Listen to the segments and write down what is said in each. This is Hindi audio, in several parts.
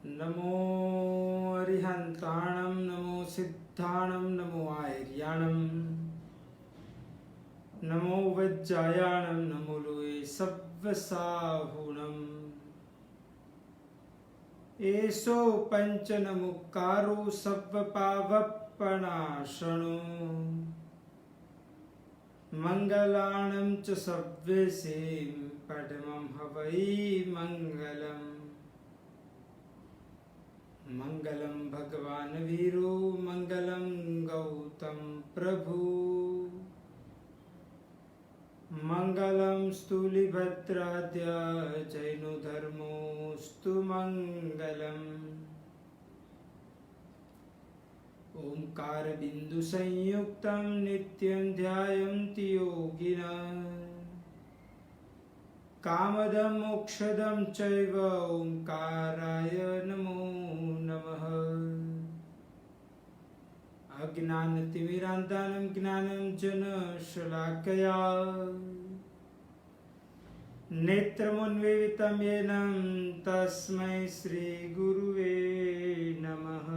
नमो अरिहन्ताणं नमो सिद्धाणं नमो आयर्याणं नमो वज्जायाणं नमो लोये सव्वसाहुणम् एषो पञ्चनमुक्कारो सव्वपावपनाशनो मङ्गलाणं च सव्वेसें पद्मं हवै मङ्गलम् मंगलम भगवान वीरो मंगलम गौतम प्रभु मंगलम स्थूलिभद्राद्य जैनो धर्मोस्तु मंगलम ओंकार बिंदु संयुक्तम नित्यं ध्यायन्ति योगिनः कामदं मोक्षदं चैव ओंकाराय नमो नमः। अज्ञानतिमिरान्तानं ज्ञानञ्जनशलाकया नेत्रमुन्मीलितं येन तस्मै श्रीगुरुवे नमः।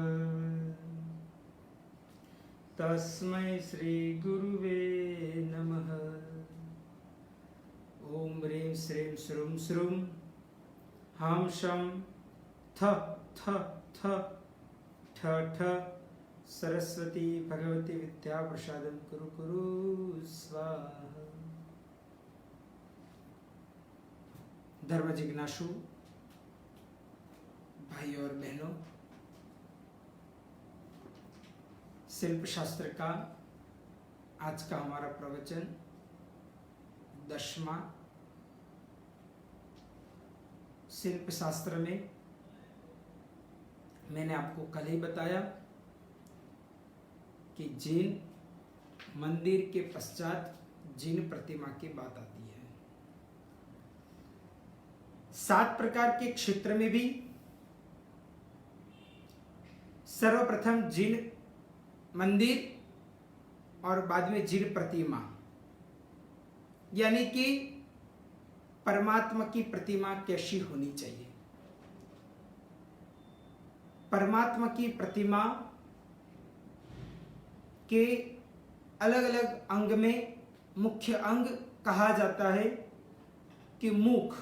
तस्मै श्रीगुरुवे नमः। ओम ह्रीं श्रीं श्रूं श्रूं हम शं थ थ थ ठ ठ सरस्वती भगवती विद्या प्रसादं कुरु कुरु स्वाहा। धर्म जिज्ञासु भाई और बहनों, शिल्प शास्त्र का आज का हमारा प्रवचन 10वां शिल्प शास्त्र में मैंने आपको कल ही बताया कि जिन मंदिर के पश्चात जिन प्रतिमा की बात आती है। 7 प्रकार के क्षेत्र में भी सर्वप्रथम जिन मंदिर और बाद में जिन प्रतिमा, यानी कि परमात्मा की प्रतिमा कैसी होनी चाहिए। परमात्मा की प्रतिमा के अलग अलग अंग में मुख्य अंग कहा जाता है कि मुख।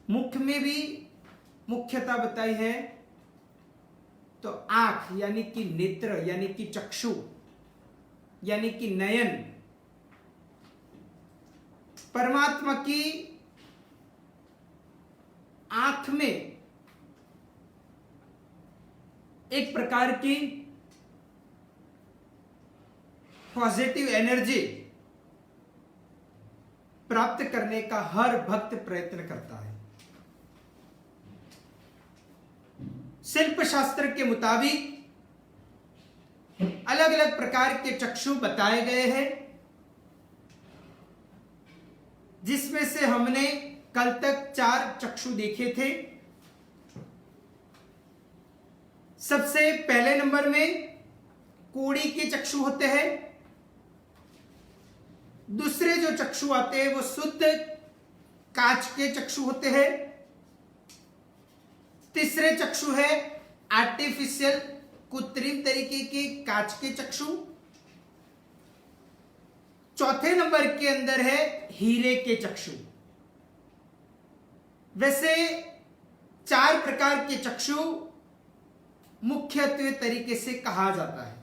मुख में भी मुख्यता बताई है तो आंख यानी कि नेत्र यानी कि चक्षु यानी कि नयन। परमात्मा की आंख में एक प्रकार की पॉजिटिव एनर्जी प्राप्त करने का हर भक्त प्रयत्न करता है। शिल्प शास्त्र के मुताबिक अलग अलग प्रकार के चक्षु बताए गए हैं, जिसमें से हमने कल तक 4 चक्षु देखे थे। सबसे पहले नंबर में कोड़ी के चक्षु होते हैं। दूसरे जो चक्षु आते हैं वो शुद्ध कांच के चक्षु होते हैं। तीसरे चक्षु है आर्टिफिशियल कृत्रिम तरीके के कांच के चक्षु। चौथे नंबर के अंदर है हीरे के चक्षु। वैसे 4 प्रकार के चक्षु मुख्यत्वे तरीके से कहा जाता है।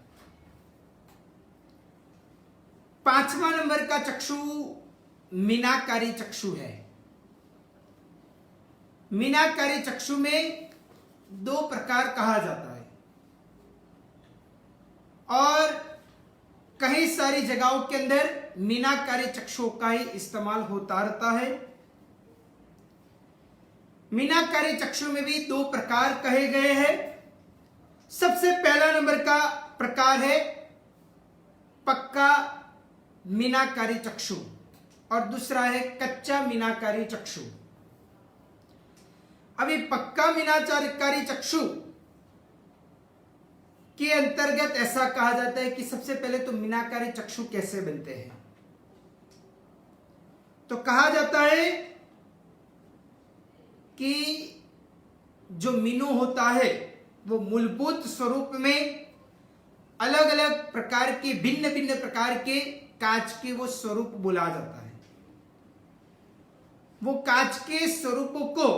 5वां नंबर का चक्षु मीनाकारी चक्षु है। मीनाकारी चक्षु में 2 प्रकार कहा जाता है और कई सारी जगहों के अंदर मीनाकारी चक्षुओं का ही इस्तेमाल होता रहता है। मीनाकारी चक्षु में भी 2 प्रकार कहे गए हैं। सबसे पहला नंबर का प्रकार है पक्का मीनाकारी चक्षु और दूसरा है कच्चा मीनाकारी चक्षु। अभी पक्का मीनाकारी चक्षु के अंतर्गत ऐसा कहा जाता है कि सबसे पहले तो मीनाकारी चक्षु कैसे बनते हैं। तो कहा जाता है कि जो मीनू होता है वो मूलभूत स्वरूप में अलग अलग प्रकार के भिन्न भिन्न प्रकार के कांच के वो स्वरूप बोला जाता है। वो कांच के स्वरूपों को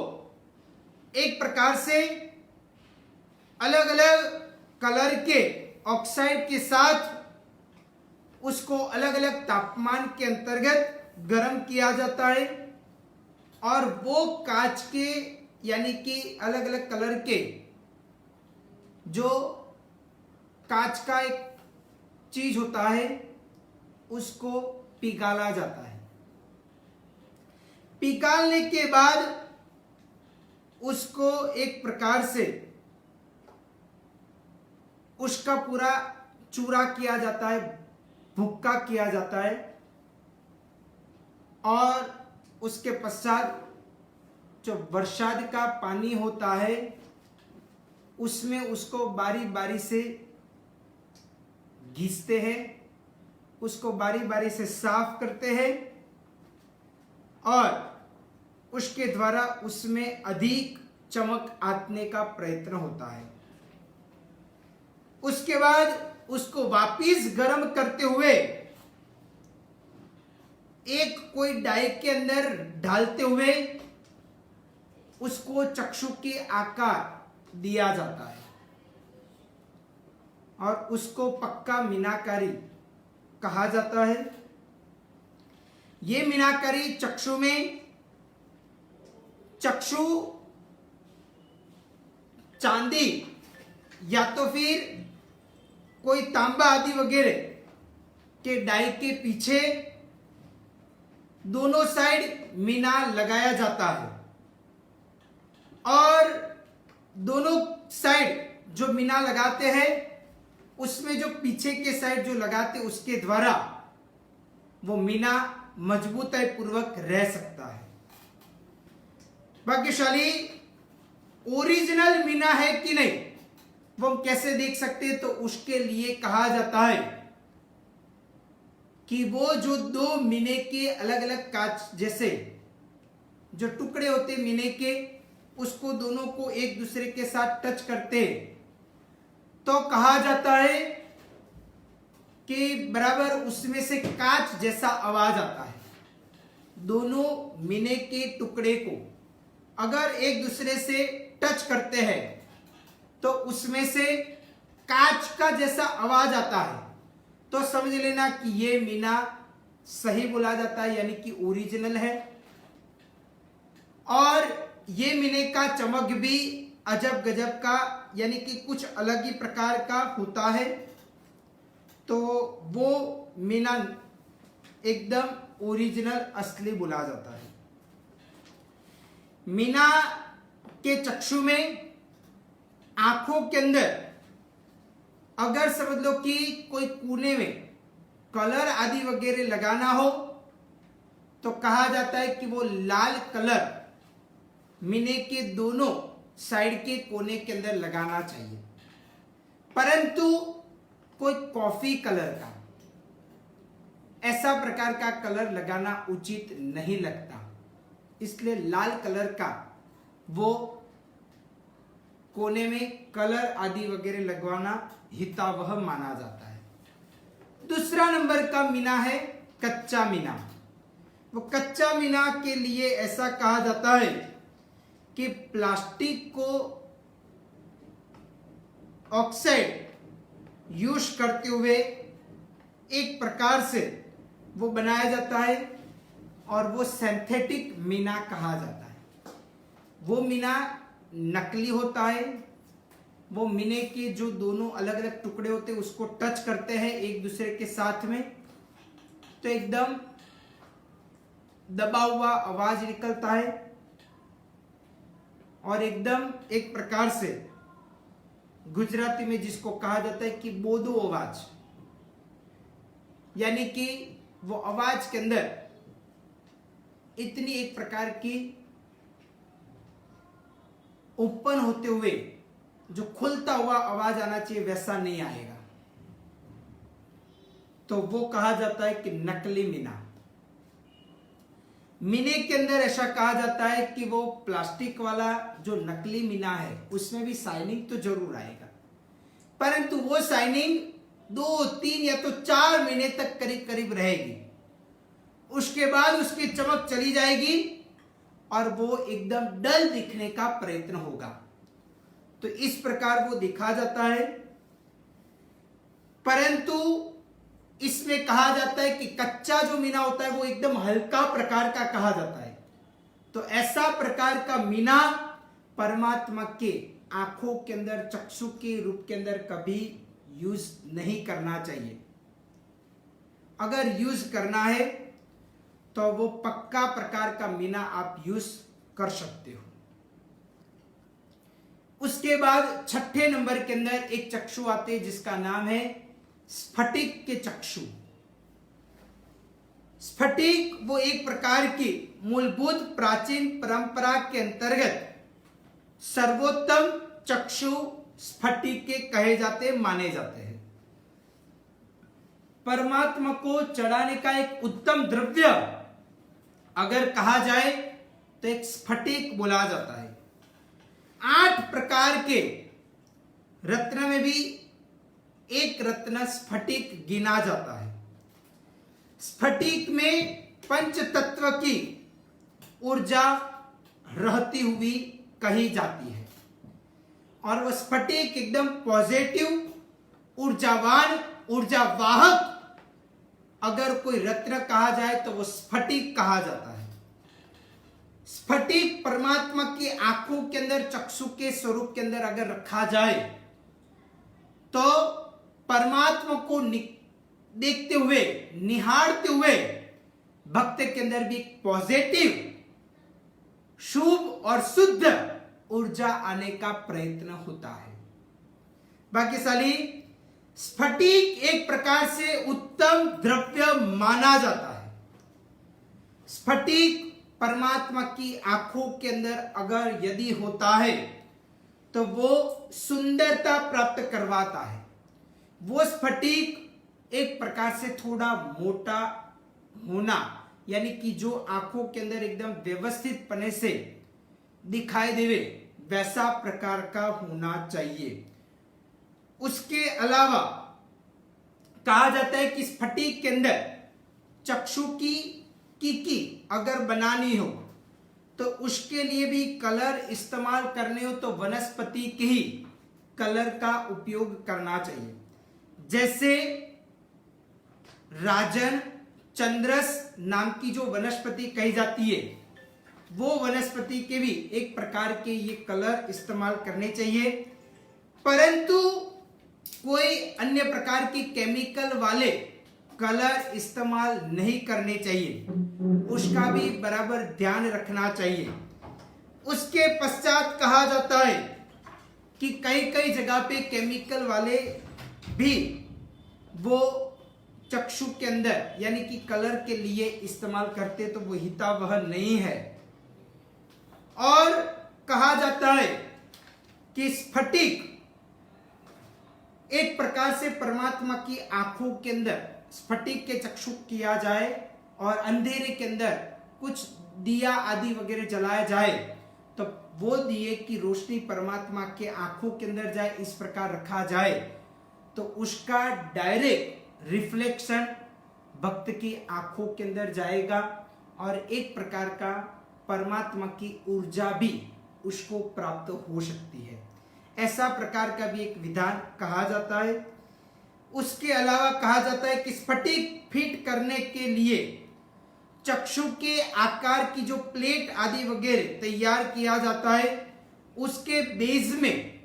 एक प्रकार से अलग अलग कलर के ऑक्साइड के साथ उसको अलग अलग तापमान के अंतर्गत गर्म किया जाता है और वो कांच के यानी कि अलग अलग कलर के जो कांच का एक चीज होता है उसको पिघाला जाता है। पिघालने के बाद उसको एक प्रकार से उसका पूरा चूरा किया जाता है, भुक्का किया जाता है और उसके पश्चात जो बरसात का पानी होता है उसमें उसको बारी बारी से घिसते हैं, उसको बारी बारी से साफ करते हैं और उसके द्वारा उसमें अधिक चमक आने का प्रयत्न होता है। उसके बाद उसको वापिस गर्म करते हुए एक कोई डाई के अंदर डालते हुए उसको चक्षु के आकार दिया जाता है और उसको पक्का मीनाकारी कहा जाता है। ये मीनाकारी चक्षु में चक्षु चांदी या तो फिर कोई तांबा आदि वगैरह के डाई के पीछे दोनों साइड मीना लगाया जाता है और दोनों साइड जो मीना लगाते हैं उसमें जो पीछे के साइड जो लगाते उसके द्वारा वो मीना मजबूताई पूर्वक रह सकता है। भाग्यशाली ओरिजिनल मीना है कि नहीं वो हम कैसे देख सकते हैं, तो उसके लिए कहा जाता है कि वो जो दो मीने के अलग अलग कांच जैसे जो टुकड़े होते मीने के उसको दोनों को एक दूसरे के साथ टच करते तो कहा जाता है कि बराबर उसमें से कांच जैसा आवाज आता है। दोनों मीने के टुकड़े को अगर एक दूसरे से टच करते हैं तो उसमें से कांच का जैसा आवाज आता है तो समझ लेना कि ये मीना सही बोला जाता है यानी कि ओरिजिनल है। और ये मीने का चमक भी अजब गजब का यानी कि कुछ अलग ही प्रकार का होता है, तो वो मीना एकदम ओरिजिनल असली बोला जाता है। मीना के चक्षु में आंखों के अंदर अगर समझ लो कि कोई कोने में कलर आदि वगैरह लगाना हो तो कहा जाता है कि वो लाल कलर मीने के दोनों साइड के कोने के अंदर लगाना चाहिए, परंतु कोई कॉफी कलर का ऐसा प्रकार का कलर लगाना उचित नहीं लगता, इसलिए लाल कलर का वो कोने में कलर आदि वगैरह लगवाना हितावह माना जाता है। दूसरा नंबर का मीना है कच्चा मीना। वो कच्चा मीना के लिए ऐसा कहा जाता है कि प्लास्टिक को ऑक्साइड यूज करते हुए एक प्रकार से वो बनाया जाता है और वो सिंथेटिक मीना कहा जाता है। वो मीना नकली होता है, वो मीने के जो दोनों अलग अलग टुकड़े होते हैं उसको टच करते हैं एक दूसरे के साथ में तो एकदम दबा हुआ आवाज निकलता है और एकदम एक प्रकार से गुजराती में जिसको कहा जाता है कि बोधो आवाज, यानी कि वो आवाज के अंदर इतनी एक प्रकार की ओपन होते हुए जो खुलता हुआ आवाज आना चाहिए वैसा नहीं आएगा, तो वो कहा जाता है कि नकली मीना। मीने के अंदर ऐसा कहा जाता है कि वो प्लास्टिक वाला जो नकली मीना है उसमें भी शाइनिंग तो जरूर आएगा, परंतु वो शाइनिंग 2-3 या तो 4 महीने तक करीब करीब रहेगी। उसके बाद उसकी चमक चली जाएगी और वो एकदम डल दिखने का प्रयत्न होगा। तो इस प्रकार वो दिखा जाता है। परंतु इसमें कहा जाता है कि कच्चा जो मीना होता है वो एकदम हल्का प्रकार का कहा जाता है। तो ऐसा प्रकार का मीना परमात्मा के आंखों के अंदर, चक्षु के रूप के अंदर कभी यूज नहीं करना चाहिए। अगर यूज करना है तो वो पक्का प्रकार का मीना आप यूज कर सकते हो। उसके बाद छठे नंबर के अंदर एक चक्षु आते हैं जिसका नाम है स्फटिक के चक्षु। स्फटिक वो एक प्रकार की मूलभूत प्राचीन परंपरा के अंतर्गत सर्वोत्तम चक्षु स्फटिक के कहे जाते माने जाते हैं। परमात्मा को चढ़ाने का एक उत्तम द्रव्य अगर कहा जाए तो एक स्फटिक बोला जाता है। 8 प्रकार के रत्न में भी एक रत्न स्फटिक गिना जाता है। स्फटिक में पंच तत्व की ऊर्जा रहती हुई कही जाती है और वह स्फटिक एकदम पॉजिटिव, ऊर्जावान, ऊर्जावाहक अगर कोई रत्न कहा जाए तो वो स्फटिक कहा जाता है। स्फटिक परमात्मा की आंखों के अंदर, चक्षु के स्वरूप के अंदर अगर रखा जाए तो परमात्मा को देखते हुए, निहारते हुए भक्त के अंदर भी पॉजिटिव, शुभ और शुद्ध ऊर्जा आने का प्रयत्न होता है। बाकी साली स्फटिक एक प्रकार से उत्तम द्रव्य माना जाता है। स्फटिक परमात्मा की आंखों के अंदर अगर यदि होता है तो वो सुंदरता प्राप्त करवाता है। वो स्फटिक एक प्रकार से थोड़ा मोटा होना, यानी कि जो आंखों के अंदर एकदम व्यवस्थित पने से दिखाई देवे वैसा प्रकार का होना चाहिए। उसके अलावा कहा जाता है कि स्फटिक के अंदर चक्षु की अगर बनानी हो तो उसके लिए भी कलर इस्तेमाल करने हो तो वनस्पति के ही कलर का उपयोग करना चाहिए। जैसे राजन, चंद्रस नाम की जो वनस्पति कही जाती है वो वनस्पति के भी एक प्रकार के ये कलर इस्तेमाल करने चाहिए। परंतु कोई अन्य प्रकार की केमिकल वाले कलर इस्तेमाल नहीं करने चाहिए, उसका भी बराबर ध्यान रखना चाहिए। उसके पश्चात कहा जाता है कि कई कई जगह पे केमिकल वाले भी वो चक्षु के अंदर यानी कि कलर के लिए इस्तेमाल करते तो वो हितावह नहीं है। और कहा जाता है कि स्फटिक एक प्रकार से परमात्मा की आंखों के अंदर स्फटिक के चक्षु किया जाए और अंधेरे के अंदर कुछ दिया आदि वगैरह जलाया जाए तो वो दिए की रोशनी परमात्मा के आंखों के अंदर जाए, इस प्रकार रखा जाए तो उसका डायरेक्ट रिफ्लेक्शन भक्त की आंखों के अंदर जाएगा और एक प्रकार का परमात्मा की ऊर्जा भी उसको प्राप्त हो सकती है। ऐसा प्रकार का भी एक विधान कहा जाता है। उसके अलावा कहा जाता है कि स्फटिक फिट करने के लिए चक्षु के आकार की जो प्लेट आदि वगैरह तैयार किया जाता है, उसके बेस में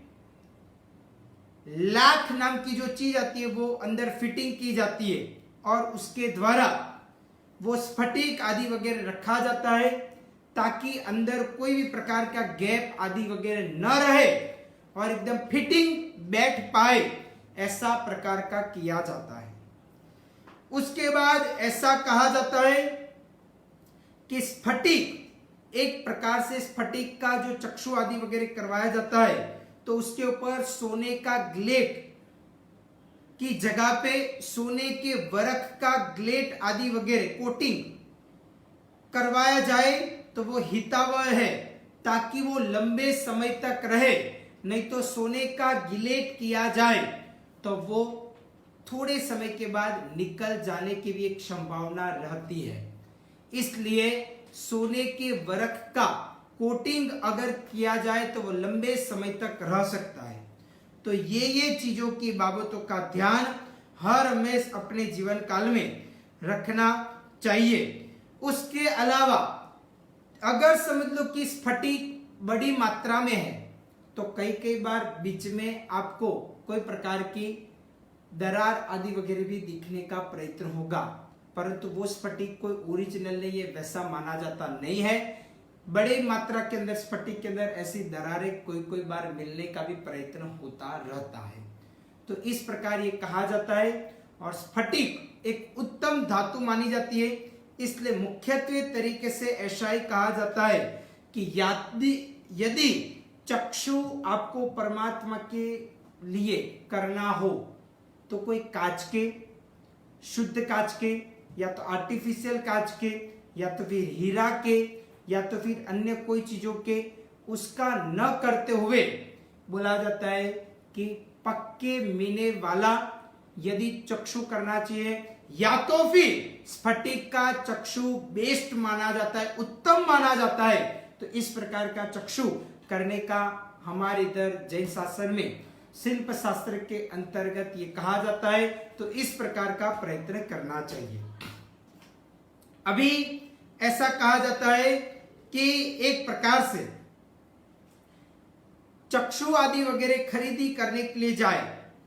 लाख नाम की जो चीज आती है वो अंदर फिटिंग की जाती है और उसके द्वारा वो स्फटिक आदि वगैरह रखा जाता है ताकि अंदर कोई भी प्रकार का गैप आदि वगैरह न रहे और एकदम फिटिंग बैठ पाए, ऐसा प्रकार का किया जाता है। उसके बाद ऐसा कहा जाता है कि स्फटिक एक प्रकार से स्फटिक का जो चक्षु आदि वगैरह करवाया जाता है तो उसके ऊपर सोने का ग्लेट की जगह पे सोने के वर्क का ग्लेट आदि वगैरह कोटिंग करवाया जाए तो वो हितावह है, ताकि वो लंबे समय तक रहे। नहीं तो सोने का गिलेट किया जाए तो वो थोड़े समय के बाद निकल जाने की भी एक संभावना रहती है। इसलिए सोने के वर्क का कोटिंग अगर किया जाए तो वो लंबे समय तक रह सकता है। तो ये चीजों की बाबतों का ध्यान हर हमेशा अपने जीवन काल में रखना चाहिए। उसके अलावा अगर समझ लो कि स्फटिक बड़ी मात्रा में है तो कई बार बीच में आपको कोई प्रकार की दरार आदि वगैरह भी दिखने का प्रयत्न होगा, परंतु वो स्फटिक कोई ओरिजिनल नहीं है, वैसा माना जाता नहीं है। बड़े मात्रा के अंदर स्फटिक के अंदर ऐसी दरारें कोई बार मिलने का भी प्रयत्न होता रहता है। तो इस प्रकार ये कहा जाता है। और स्फटिक एक उत्तम धातु मानी जाती है, इसलिए मुख्यत्वे तरीके से ऐसा ही कहा जाता है कि यदि चक्षु आपको परमात्मा के लिए करना हो तो कोई कांच के, शुद्ध कांच के, या तो आर्टिफिशियल कांच के, या तो फिर हीरा के, या तो फिर अन्य कोई चीजों के, उसका न करते हुए बोला जाता है कि पक्के मीने वाला यदि चक्षु करना चाहिए, या तो फिर स्फटिक का चक्षु बेस्ट माना जाता है, उत्तम माना जाता है। तो इस प्रकार का चक्षु करने का हमारे इधर जैन शास्त्र में शिल्प शास्त्र के अंतर्गत ये कहा जाता है। तो इस प्रकार का प्रयत्न करना चाहिए। अभी ऐसा कहा जाता है कि एक प्रकार से चक्षु आदि वगैरह खरीदी करने के लिए जाए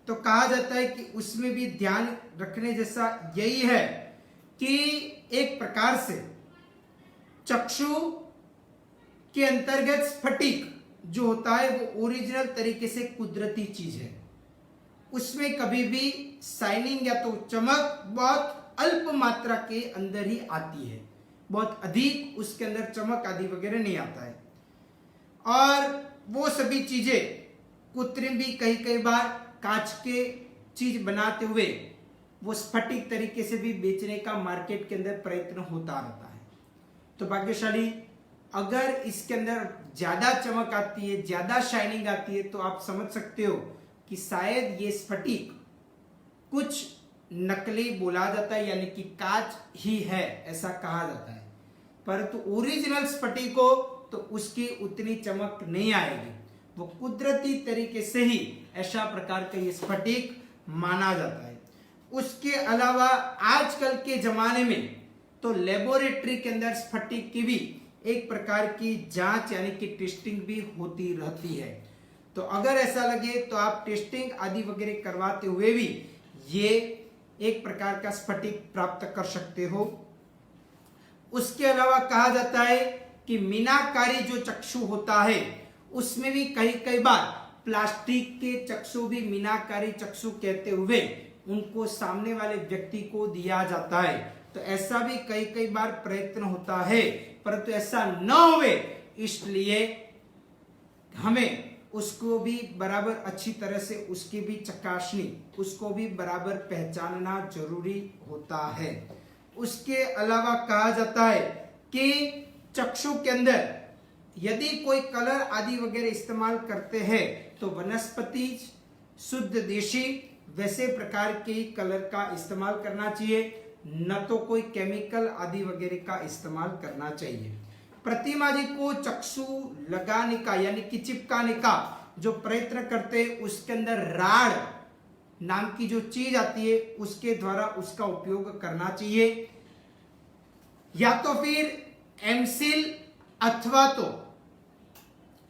तो कहा जाता है कि उसमें भी ध्यान रखने जैसा यही है कि एक प्रकार से चक्षु के अंतर्गत स्फटिक जो होता है वो ओरिजिनल तरीके से कुदरती चीज है। उसमें कभी भी शाइनिंग या तो चमक बहुत अल्प मात्रा के अंदर ही आती है, बहुत अधिक उसके अंदर चमक आदि वगैरह नहीं आता है। और वो सभी चीजें कृत्रिम भी कई बार कांच के चीज बनाते हुए वो स्फटिक तरीके से भी बेचने का मार्केट के अंदर प्रयत्न होता रहता है। तो भाग्यशाली अगर इसके अंदर ज्यादा चमक आती है, ज्यादा शाइनिंग आती है, तो आप समझ सकते हो कि शायद ये स्फटिक कुछ नकली बोला जाता है, यानी कि कांच ही है ऐसा कहा जाता है। परंतु ओरिजिनल स्फटिक हो तो उसकी उतनी चमक नहीं आएगी, वो कुदरती तरीके से ही ऐसा प्रकार का ये स्फटिक माना जाता है। उसके अलावा आजकल के जमाने में तो लेबोरेटरी के अंदर स्फटिक की भी एक प्रकार की जांच यानी कि टेस्टिंग भी होती रहती है। तो अगर ऐसा लगे तो आप टेस्टिंग आदि वगैरह करवाते हुए भी ये एक प्रकार का स्फटिक प्राप्त कर सकते हो। उसके अलावा कहा जाता है कि मीनाकारी जो चक्षु होता है उसमें भी कई बार प्लास्टिक के चक्षु भी मीनाकारी चक्षु कहते हुए उनको सामने वाले व्यक्ति को दिया जाता है। तो ऐसा भी कई बार प्रयत्न होता है, परंतु ऐसा न होवे इसलिए हमें उसको भी बराबर अच्छी तरह से उसकी भी चकासनी, उसको भी बराबर पहचानना जरूरी होता है। उसके अलावा कहा जाता है कि चक्षु के अंदर यदि कोई कलर आदि वगैरह इस्तेमाल करते हैं तो वनस्पति शुद्ध देशी वैसे प्रकार के कलर का इस्तेमाल करना चाहिए, न तो कोई केमिकल आदि वगैरह का इस्तेमाल करना चाहिए। प्रतिमा जी को चक्षु लगाने का यानी कि चिपकाने का जो प्रयत्न करते हैं उसके अंदर राड नाम की जो चीज आती है उसके द्वारा उसका उपयोग करना चाहिए, या तो फिर एमसिल अथवा तो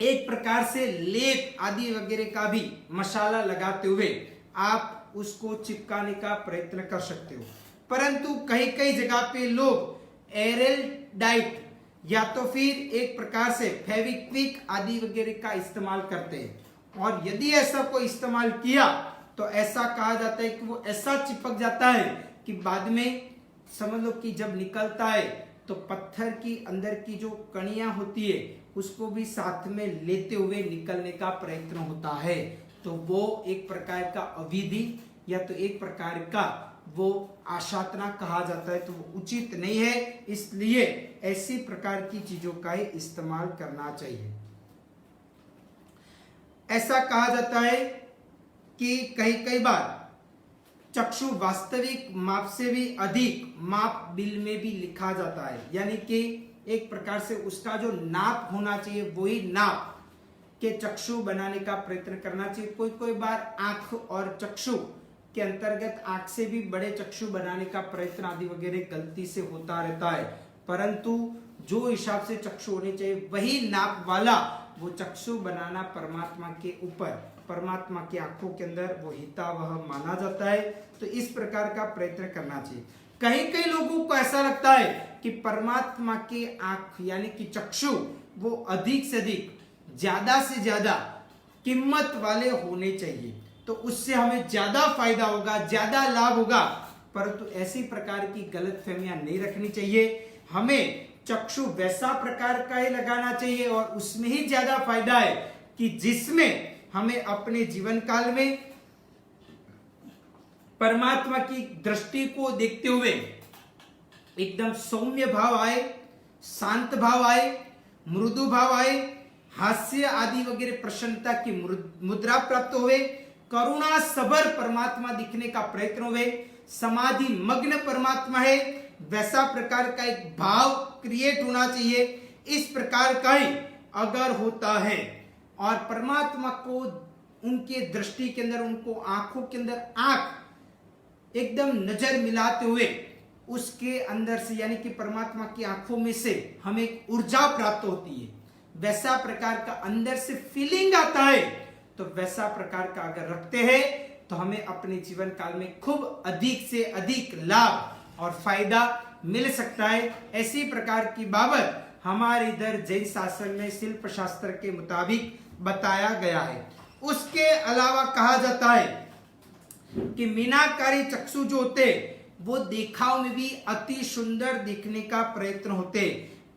एक प्रकार से लेप आदि वगैरह का भी मसाला लगाते हुए आप उसको चिपकाने का प्रयत्न कर सकते हो। परंतु कई जगह पे लोग एरेल डाइट या तो फिर एक प्रकार से फेविक्विक आदि वगैरह का इस्तेमाल करते हैं, और यदि ऐसा कोई इस्तेमाल किया तो ऐसा कहा जाता है कि वो ऐसा चिपक जाता है कि बाद में समझ लो कि जब निकलता है तो पत्थर की अंदर की जो कणियां होती है उसको भी साथ में लेते हुए निकलने का प्रयत्न होता है। तो वो एक प्रकार का अविधि या तो एक प्रकार का वो आशातना कहा जाता है, तो वो उचित नहीं है। इसलिए ऐसी प्रकार की चीजों का ही इस्तेमाल करना चाहिए। ऐसा कहा जाता है कि कई बार चक्षु वास्तविक माप से भी अधिक माप बिल में भी लिखा जाता है, यानी कि एक प्रकार से उसका जो नाप होना चाहिए वही नाप के चक्षु बनाने का प्रयत्न करना चाहिए। कोई बार आंख और चक्षु के अंतर्गत आंख से भी बड़े चक्षु बनाने का प्रयत्न आदि वगैरह गलती से होता रहता है, परंतु जो हिसाब से चक्षु होने चाहिए वही नाप वाला वो चक्षु बनाना परमात्मा के ऊपर, परमात्मा की आंखों के अंदर वो हितावह माना जाता है। तो इस प्रकार का प्रयत्न करना चाहिए। कई लोगों को ऐसा लगता है कि परमात्मा की आंख यानी कि चक्षु वो अधिक से अधिक, ज्यादा से ज्यादा कीमत वाले होने चाहिए, तो उससे हमें ज्यादा फायदा होगा, ज्यादा लाभ होगा, परंतु ऐसी प्रकार की गलतफहमियां नहीं रखनी चाहिए। हमें चक्षु वैसा प्रकार का ही लगाना चाहिए और उसमें ही ज्यादा फायदा है कि जिसमें हमें अपने जीवन काल में परमात्मा की दृष्टि को देखते हुए एकदम सौम्य भाव आए, शांत भाव आए, मृदु भाव आए, हास्य आदि वगैरह प्रसन्नता की मुद्रा प्राप्त हुए, करुणा सबर परमात्मा दिखने का प्रयत्न हुए, समाधि मग्न परमात्मा है वैसा प्रकार का एक भाव क्रिएट होना चाहिए। इस प्रकार का ही अगर होता है और परमात्मा को उनके दृष्टि के अंदर, उनको आंखों के अंदर आंख एकदम नजर मिलाते हुए उसके अंदर से यानी कि परमात्मा की आंखों में से हमें ऊर्जा प्राप्त होती है, वैसा प्रकार का अंदर से फीलिंग आता है, तो वैसा प्रकार का अगर रखते हैं तो हमें अपने जीवन काल में खूब अधिक से अधिक लाभ और फायदा मिल सकता है। ऐसी प्रकार की बाबत हमारे इधर जैन शास्त्र में शिल्प शास्त्र के मुताबिक बताया गया है। उसके अलावा कहा जाता है कि मीनाकारी चक्षु जो होते वो देखाव में भी अति सुंदर दिखने का प्रयत्न होते,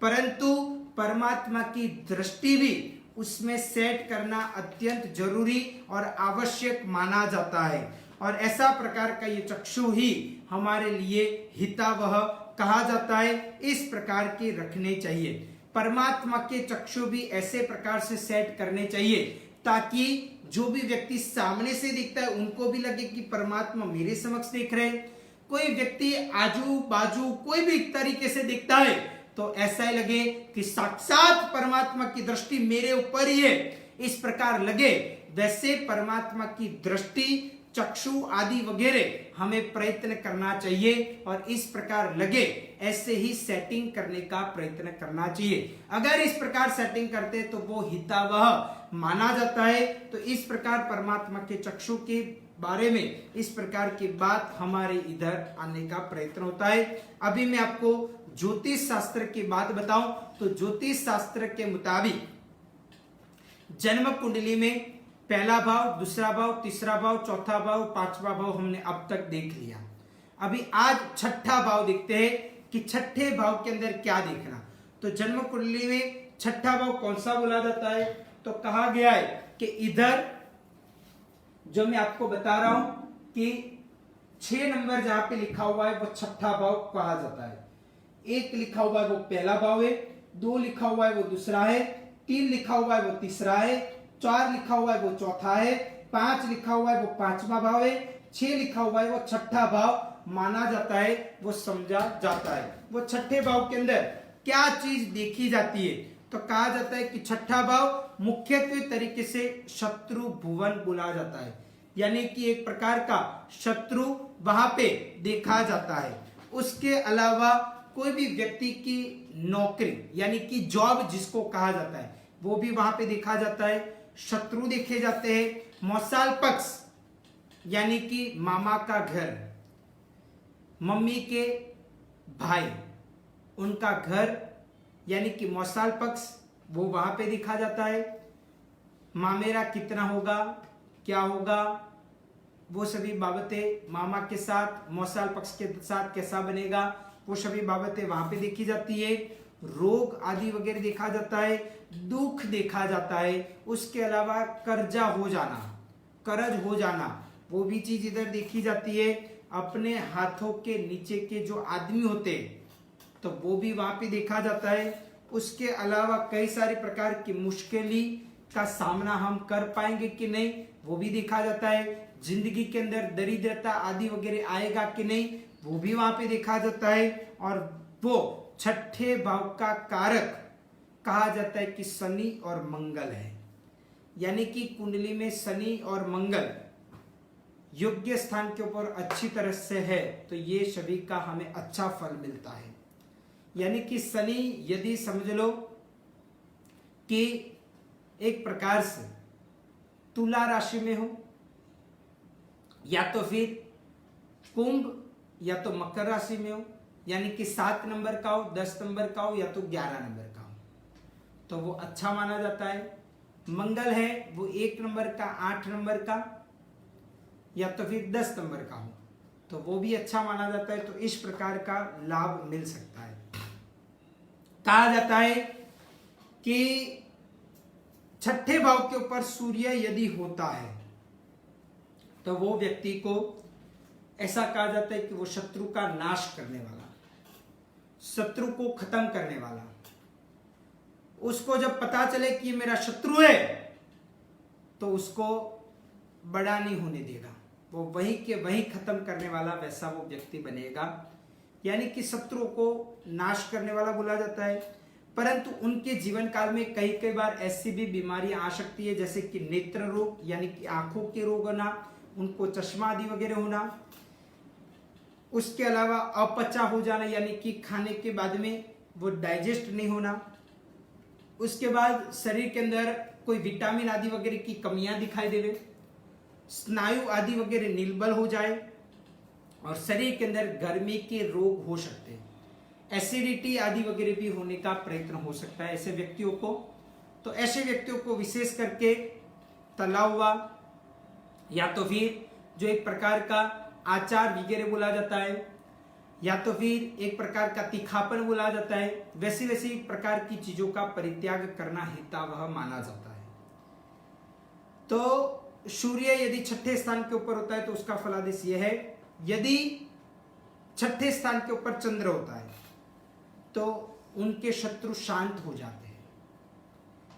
परंतु परमात्मा की दृष्टि भी उसमें सेट करना अत्यंत जरूरी और आवश्यक माना जाता है। और ऐसा प्रकार का ये चक्षु ही हमारे लिए हितावह कहा जाता है। इस प्रकार के रखने चाहिए। परमात्मा के चक्षु भी ऐसे प्रकार से सेट करने चाहिए ताकि जो भी व्यक्ति सामने से दिखता है उनको भी लगे कि परमात्मा मेरे समक्ष देख रहे हैं। कोई व्यक्ति आजू बाजू कोई भी तरीके से दिखता है तो ऐसा ही लगे कि साक्षात परमात्मा की दृष्टि मेरे ऊपर ही है, इस प्रकार लगे। वैसे परमात्मा की दृष्टि, चक्षु आदि वगैरह हमें प्रयत्न करना चाहिए और इस प्रकार लगे ऐसे ही सेटिंग करने का प्रयत्न करना चाहिए। अगर इस प्रकार सेटिंग करते तो वो हितावह माना जाता है। तो इस प्रकार परमात्मा के चक्षु के बारे में इस प्रकार की बात हमारे इधर आने का प्रयत्न होता है। अभी मैं आपको ज्योतिष शास्त्र की बात बताऊं तो ज्योतिष शास्त्र के मुताबिक जन्म कुंडली में पहला भाव, दूसरा भाव, तीसरा भाव, चौथा भाव, पांचवा भाव हमने अब तक देख लिया। अभी आज छठा भाव देखते हैं कि छठे भाव के अंदर क्या देखना। तो जन्म कुंडली में छठा भाव कौन सा बोला जाता है, तो कहा गया है कि इधर जो मैं आपको बता रहा हूं कि 6 नंबर जहां पे लिखा हुआ है वो छठा भाव कहा जाता है। 1 लिखा हुआ है वो पहला भाव है, 2 लिखा हुआ है वो दूसरा है, 3 लिखा हुआ है वो तीसरा है, 4 लिखा हुआ है वो चौथा है, 5 लिखा हुआ है वो पांचवा भाव है, 6 लिखा हुआ है वो छठा भाव माना जाता है, वो समझा जाता है। वो छठे भाव के अंदर क्या चीज देखी जाती है, तो कहा जाता है कि छठा भाव मुख्यत्वे तरीके से शत्रु भुवन बोला जाता है, यानी कि एक प्रकार का शत्रु वहां पे देखा जाता है। उसके अलावा कोई भी व्यक्ति की नौकरी यानी कि जॉब जिसको कहा जाता है वो भी वहां पे देखा जाता है। शत्रु देखे जाते हैं। मौसाल पक्ष यानी कि मामा का घर, मम्मी के भाई, उनका घर यानी कि मौसाल पक्ष वो वहां पे देखा जाता है। मामेरा कितना होगा, क्या होगा, वो सभी बाबतें मामा के साथ, मौसाल पक्ष के साथ कैसा बनेगा, वो सभी बाबतें वहां पे देखी जाती है। रोग आदि वगैरह देखा जाता है, दुख देखा जाता है। उसके अलावा कर्जा हो जाना, कर्ज हो जाना, वो भी चीज इधर देखी जाती है। अपने हाथों के नीचे के जो आदमी होते तो वो भी वहां पे देखा जाता है। उसके अलावा कई सारे प्रकार की मुश्किली का सामना हम कर पाएंगे कि नहीं वो भी देखा जाता है। जिंदगी के अंदर दरिद्रता आदि वगैरह आएगा कि नहीं वो भी वहां पे देखा जाता है। और वो छठे भाव का कारक कहा जाता है कि शनि और मंगल है, यानी कि कुंडली में शनि और मंगल योग्य स्थान के ऊपर अच्छी तरह से है तो ये सभी का हमें अच्छा फल मिलता है। यानी कि शनि यदि समझ लो कि एक प्रकार से तुला राशि में हो या तो फिर कुंभ या तो मकर राशि में हो, यानी कि 7 नंबर का हो, 10 नंबर का हो या तो 11 नंबर का हो तो वो अच्छा माना जाता है। मंगल है वो 1 नंबर का, 8 नंबर का या तो फिर 10 नंबर का हो तो वो भी अच्छा माना जाता है। तो इस प्रकार का लाभ मिल सकता है। कहा जाता है कि छठे भाव के ऊपर सूर्य यदि होता है तो वो व्यक्ति को ऐसा कहा जाता है कि वो शत्रु का नाश करने वाला, शत्रु को खत्म करने वाला। उसको जब पता चले कि ये मेरा शत्रु है तो उसको बड़ा नहीं होने देगा, वो वहीं के वहीं खत्म करने वाला वैसा वो व्यक्ति बनेगा। यानी कि शत्रु को नाश करने वाला बोला जाता है। परंतु उनके जीवन काल में कई बार ऐसी भी बीमारियां आ सकती है जैसे कि नेत्र रोग, यानी कि आंखों के रोग होना, उनको चश्मा आदि वगैरह होना। उसके अलावा अपचा हो जाना, यानी कि खाने के बाद में वो डाइजेस्ट नहीं होना। उसके बाद शरीर के अंदर कोई विटामिन आदि वगैरह की कमियां दिखाई देवे, स्नायु आदि वगैरह निर्बल हो जाए और शरीर के अंदर गर्मी के रोग हो सकते हैं, एसिडिटी आदि वगैरह भी होने का प्रयत्न हो सकता है ऐसे व्यक्तियों को। तो ऐसे व्यक्तियों को विशेष करके तला हुआ या तो फिर जो एक प्रकार का आचार वगैरह बोला जाता है या तो फिर एक प्रकार का तीखापन बोला जाता है, वैसी वैसी प्रकार की चीजों का परित्याग करना हितावह माना जाता है। तो सूर्य यदि छठे स्थान के ऊपर होता है तो उसका फलादेश यह है, यदि छठे स्थान के ऊपर चंद्र होता है तो उनके शत्रु शांत हो जाते हैं,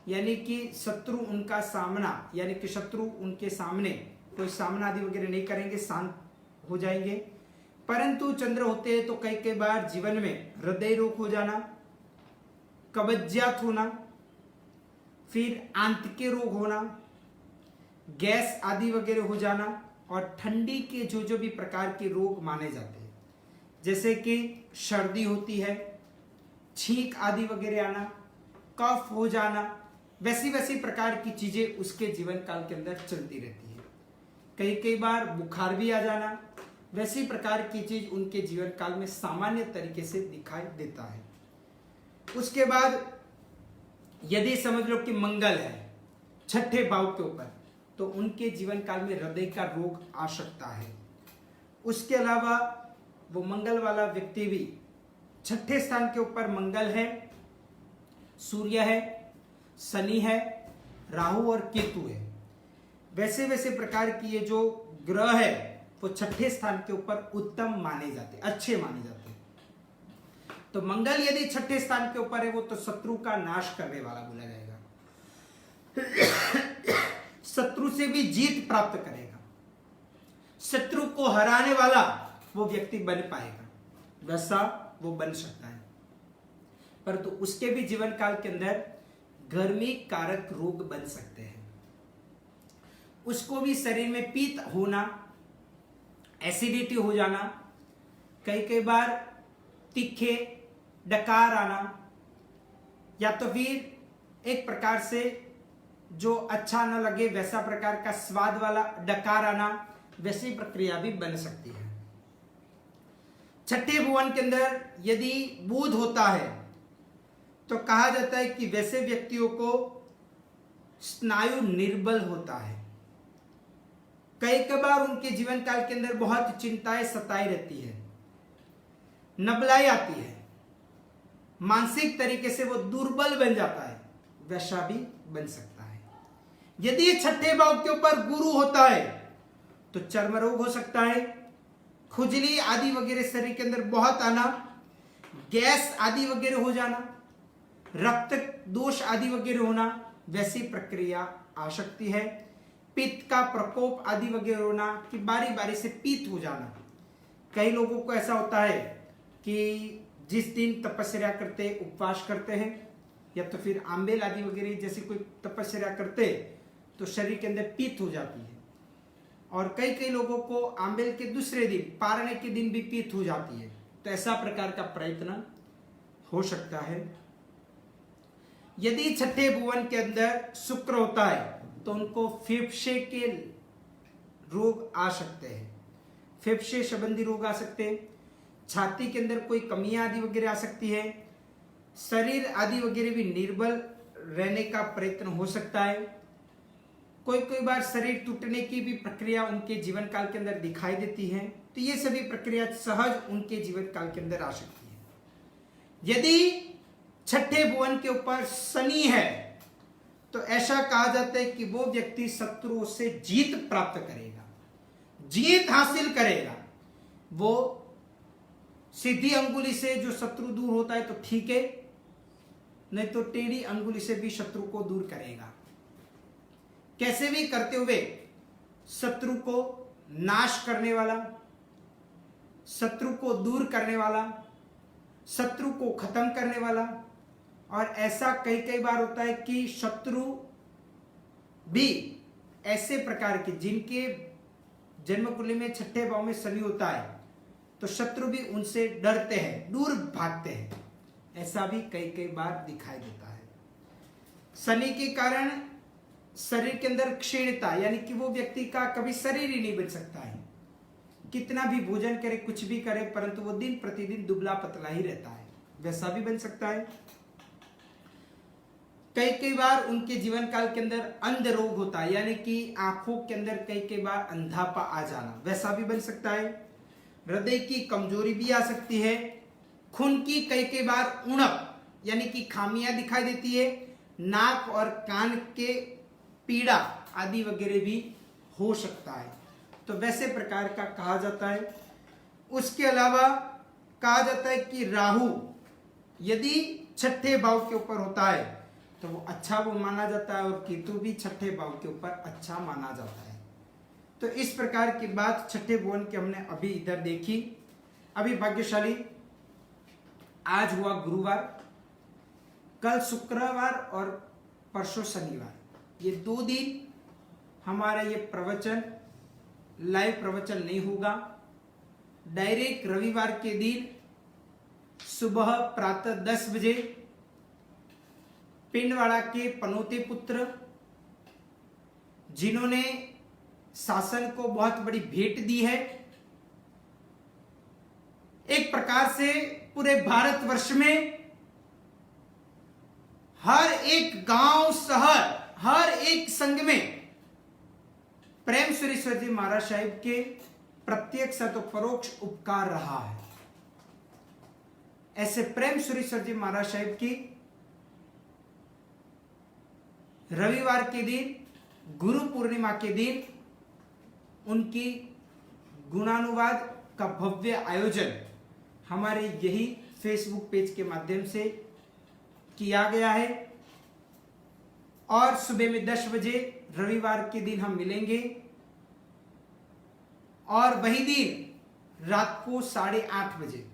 यानी कि शत्रु उनका सामना, यानी कि शत्रु उनके सामने कोई सामना आदि वगैरह नहीं करेंगे, शांत हो जाएंगे। परंतु चंद्र होते हैं तो कई बार जीवन में हृदय रोग हो जाना, कब्जियत होना, फिर आंतके रोग होना, गैस आदि वगैरह हो जाना और ठंडी के जो भी प्रकार के रोग माने जाते हैं जैसे कि सर्दी होती है, छींक आदि वगैरह आना, कफ हो जाना, वैसी वैसी प्रकार की चीजें उसके जीवन काल के अंदर चलती रहती है। कई बार बुखार भी आ जाना, वैसी प्रकार की चीज उनके जीवन काल में सामान्य तरीके से दिखाई देता है। उसके बाद यदि समझ लो कि मंगल है छठे भाव के ऊपर तो उनके जीवन काल में हृदय का रोग आ सकता है। उसके अलावा वो मंगल वाला व्यक्ति भी, छठे स्थान के ऊपर मंगल है, सूर्य है, शनि है, राहु और केतु है, वैसे वैसे प्रकार की ये जो ग्रह है वो छठे स्थान के ऊपर उत्तम माने जाते, अच्छे माने जाते हैं। तो मंगल यदि छठे स्थान के ऊपर है वो तो शत्रु का नाश करने वाला बोला जाएगा, शत्रु से भी जीत प्राप्त करेगा, शत्रु को हराने वाला वो व्यक्ति बन पाएगा, वैसा वो बन सकता है। परंतु उसके भी जीवन काल के अंदर गर्मी कारक रोग बन सकते हैं, उसको भी शरीर में पीत होना, एसिडिटी हो जाना, कई बार तीखे डकार आना या तो फिर एक प्रकार से जो अच्छा न लगे वैसा प्रकार का स्वाद वाला डकार आना, वैसी प्रक्रिया भी बन सकती है। छठे भुवन के अंदर यदि बुध होता है तो कहा जाता है कि वैसे व्यक्तियों को स्नायु निर्बल होता है, कई बार उनके जीवन काल के अंदर बहुत चिंताएं सताई रहती है, नबलाई आती है, मानसिक तरीके से वो दुर्बल बन जाता है, वैसा भी बन सकता है। यदि छठे भाव के ऊपर गुरु होता है तो चर्म रोग हो सकता है, खुजली आदि वगैरह शरीर के अंदर बहुत आना, गैस आदि वगैरह हो जाना, रक्त दोष आदि वगैरह होना, वैसी प्रक्रिया आ सकती है। पित्त का प्रकोप आदि वगैरह होना कि बारी बारी से पित्त हो जाना। कई लोगों को ऐसा होता है कि जिस दिन तपस्या करते, उपवास करते हैं या तो फिर आंबेल आदि वगैरह जैसे कोई तपस्या करते तो शरीर के अंदर पित्त हो जाती है। और कई कई लोगों को आंबेल के दूसरे दिन, पारने के दिन भी पित्त हो जाती है। तो ऐसा प्रकार का प्रयत्न हो सकता है। यदि छठे भुवन के अंदर शुक्र होता है तो उनको फेफड़े के रोग आ सकते हैं, फेफड़े संबंधी रोग आ सकते हैं, छाती के अंदर कोई कमियां आदि वगैरह आ सकती है, शरीर आदि वगैरह भी निर्बल रहने का प्रयत्न हो सकता है। कोई कोई बार शरीर टूटने की भी प्रक्रिया उनके जीवन काल के अंदर दिखाई देती है। तो ये सभी प्रक्रिया सहज उनके जीवन काल के अंदर आ सकती है। यदि छठे भुवन के ऊपर शनि है तो ऐसा कहा जाता है कि वो व्यक्ति शत्रुओं से जीत प्राप्त करेगा, जीत हासिल करेगा। वो सीधी अंगुली से जो शत्रु दूर होता है तो ठीक है, नहीं तो टेढ़ी अंगुली से भी शत्रु को दूर करेगा। कैसे भी करते हुए शत्रु को नाश करने वाला, शत्रु को दूर करने वाला, शत्रु को खत्म करने वाला। और ऐसा कई कई बार होता है कि शत्रु भी ऐसे प्रकार के जिनके जन्म कुंडली में छठे भाव में शनि होता है तो शत्रु भी उनसे डरते हैं, दूर भागते हैं। ऐसा भी कई कई बार दिखाई देता है। शनि के कारण शरीर के अंदर क्षीणता, यानी कि वो व्यक्ति का कभी शरीर ही नहीं बन सकता है। कितना भी भोजन करे, कुछ भी करे, परंतु वो दिन प्रतिदिन दुबला पतला ही रहता है, वैसा भी बन सकता है। कई कई बार उनके जीवन काल के अंदर अंध रोग होता है, यानी कि आंखों के अंदर कई कई बार अंधापा आ जाना, वैसा भी बन सकता है। हृदय की कमजोरी भी आ सकती है। खून की कई कई बार उणप यानी कि खामियां दिखाई देती है। नाक और कान के पीड़ा आदि वगैरह भी हो सकता है। तो वैसे प्रकार का कहा जाता है। उसके अलावा कहा जाता है कि राहु यदि छठे भाव के ऊपर होता है तो वो अच्छा वो माना जाता है, और केतु भी छठे भाव के ऊपर अच्छा माना जाता है। तो इस प्रकार की बात छठे भुवन की हमने अभी इधर देखी। अभी भाग्यशाली आज हुआ गुरुवार, कल शुक्रवार और परसों शनिवार, ये 2 दिन हमारा ये प्रवचन लाइव प्रवचन नहीं होगा। डायरेक्ट रविवार के दिन सुबह प्रातः 10 बजे पिंडवाड़ा के पनौते पुत्र जिन्होंने शासन को बहुत बड़ी भेंट दी है, एक प्रकार से पूरे भारतवर्ष में हर एक गांव, शहर, हर एक संघ में प्रेम सुरेश्वर जी महाराज साहिब के प्रत्यक्ष तो परोक्ष उपकार रहा है। ऐसे प्रेम सुरेश्वर जी महाराज साहिब की रविवार के दिन, गुरु पूर्णिमा के दिन उनकी गुणानुवाद का भव्य आयोजन हमारे यही फेसबुक पेज के माध्यम से किया गया है। और सुबह में 10 बजे रविवार के दिन हम मिलेंगे, और वही दिन रात को 8:30 बजे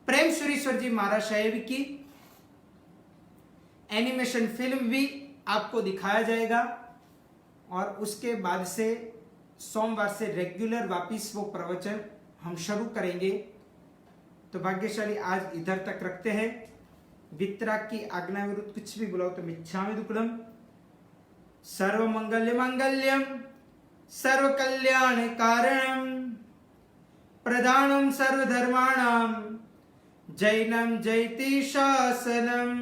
प्रेम सुरेश्वर जी महाराज साहेब की एनिमेशन फिल्म भी आपको दिखाया जाएगा। और उसके बाद से सोमवार से रेगुलर वापिस वो प्रवचन हम शुरू करेंगे। तो भाग्यशाली आज इधर तक रखते हैं। वितराग की आज्ञा विरुद्ध कुछ भी बुलाओ तो मिच्छामि दुक्कडम। सर्व मंगल्य मांगल्यम सर्व कल्याण कारणम प्रधानम सर्वधर्माणाम जैनम जयति शासनम।